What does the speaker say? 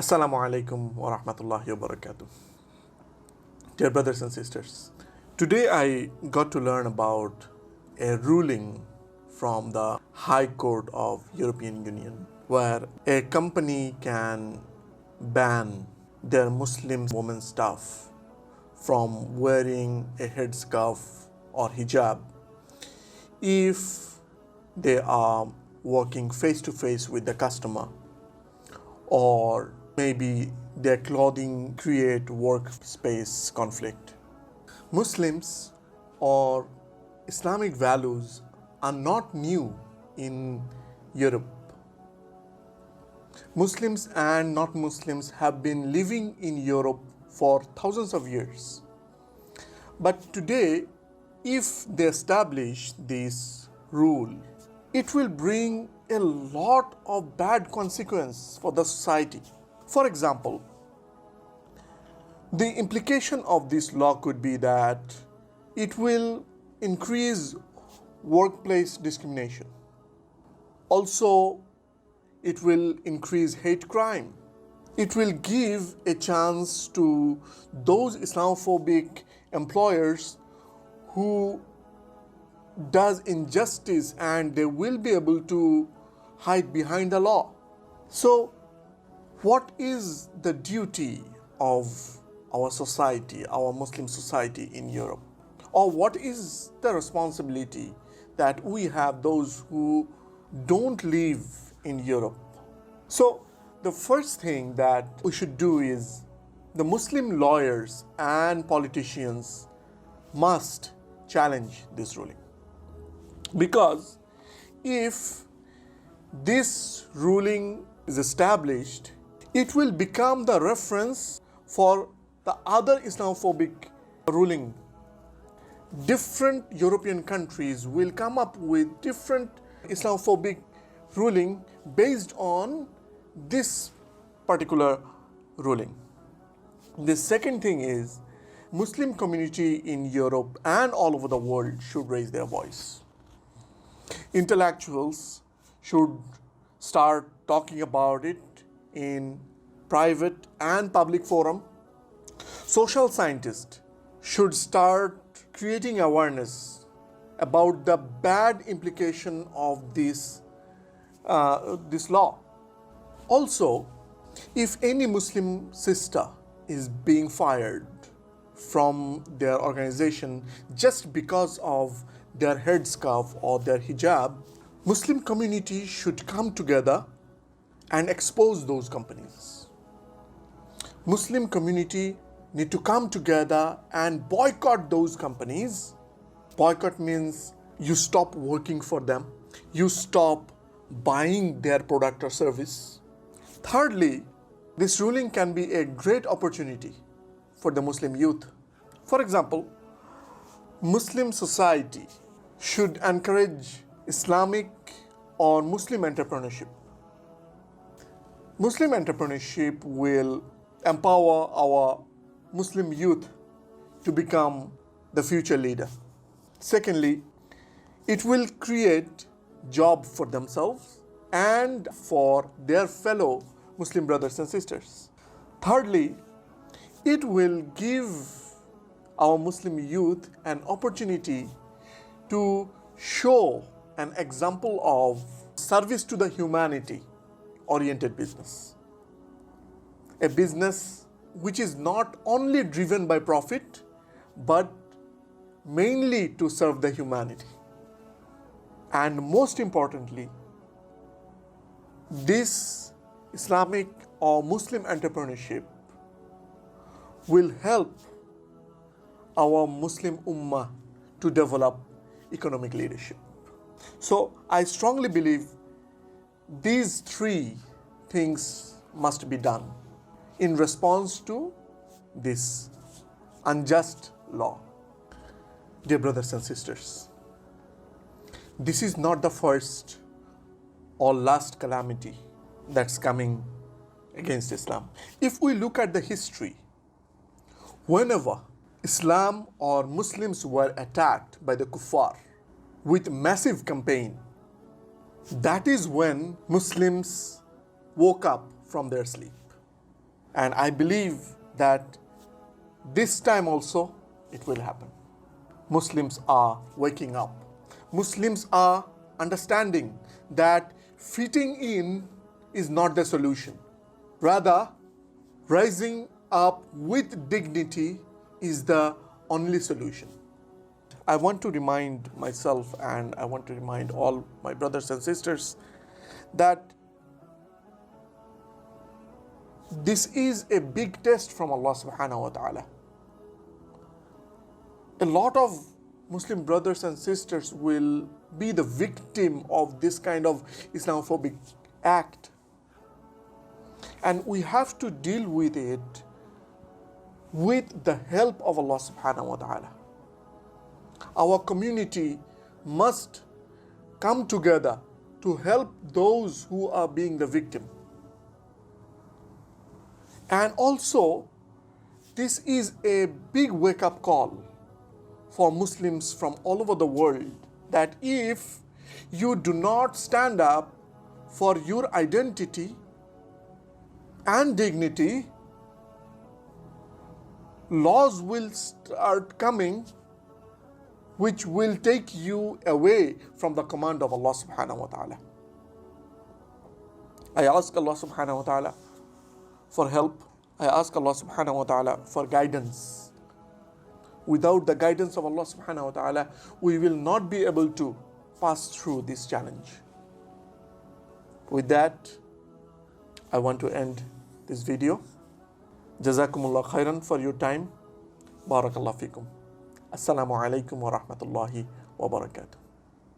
Assalamu alaikum wa rahmatullahi wa barakatuh. Dear brothers and sisters, today I got to learn about a ruling from the High Court of European Union where a company can ban their Muslim women staff from wearing a headscarf or hijab if they are working face to face with the customer, or maybe their clothing create workspace conflict. Muslims or Islamic values are not new in Europe. Muslims and not Muslims have been living in Europe for thousands of years. But today, if they establish this rule, it will bring a lot of bad consequences for the society. For example, the implication of this law could be that it will increase workplace discrimination. Also, it will increase hate crime. It will give a chance to those Islamophobic employers who does injustice, and they will be able to hide behind the law. So, what is the duty of our society, our Muslim society in Europe? Or what is the responsibility that we have, those who don't live in Europe? So, the first thing that we should do is the Muslim lawyers and politicians must challenge this ruling. Because if this ruling is established, it will become the reference for the other Islamophobic ruling. Different European countries will come up with different Islamophobic ruling based on this particular ruling. The second thing is Muslim community in Europe and all over the world should raise their voice. Intellectuals should start talking about it in private and public forum. Social scientists should start creating awareness about the bad implication of this law. Also, if any Muslim sister is being fired from their organization just because of their headscarf or their hijab, Muslim community should come together and expose those companies. Muslim community need to come together and boycott those companies. Boycott means you stop working for them, you stop buying their product or service. Thirdly, this ruling can be a great opportunity for the Muslim youth. For example, Muslim society should encourage Islamic or Muslim entrepreneurship. Muslim entrepreneurship will empower our Muslim youth to become the future leader. Secondly, it will create job for themselves and for their fellow Muslim brothers and sisters. Thirdly, it will give our Muslim youth an opportunity to show an example of service to the humanity oriented business. A business which is not only driven by profit but mainly to serve the humanity. And most importantly, this Islamic or Muslim entrepreneurship will help our Muslim Ummah to develop economic leadership. So I strongly believe these three things must be done in response to this unjust law. Dear brothers and sisters, this is not the first or last calamity that's coming against Islam. If we look at the history, whenever Islam or Muslims were attacked by the kuffar with massive campaign, that is when Muslims woke up from their sleep. And I believe that this time also it will happen. Muslims are waking up. Muslims are understanding that fitting in is not the solution. Rather, rising up with dignity is the only solution. I want to remind myself and I want to remind all my brothers and sisters that this is a big test from Allah subhanahu wa ta'ala. A lot of Muslim brothers and sisters will be the victim of this kind of Islamophobic act. And we have to deal with it with the help of Allah subhanahu wa ta'ala. Our community must come together to help those who are being the victim. And also, this is a big wake-up call for Muslims from all over the world that if you do not stand up for your identity and dignity, laws will start coming which will take you away from the command of Allah subhanahu wa ta'ala. I ask Allah subhanahu wa ta'ala for help. I ask Allah subhanahu wa ta'ala for guidance. Without the guidance of Allah subhanahu wa ta'ala, we will not be able to pass through this challenge. With that, I want to end this video. Jazakumullah khairan for your time. Barakallah fikum. Assalamu alaikum wa rahmatullahi wa barakatuh.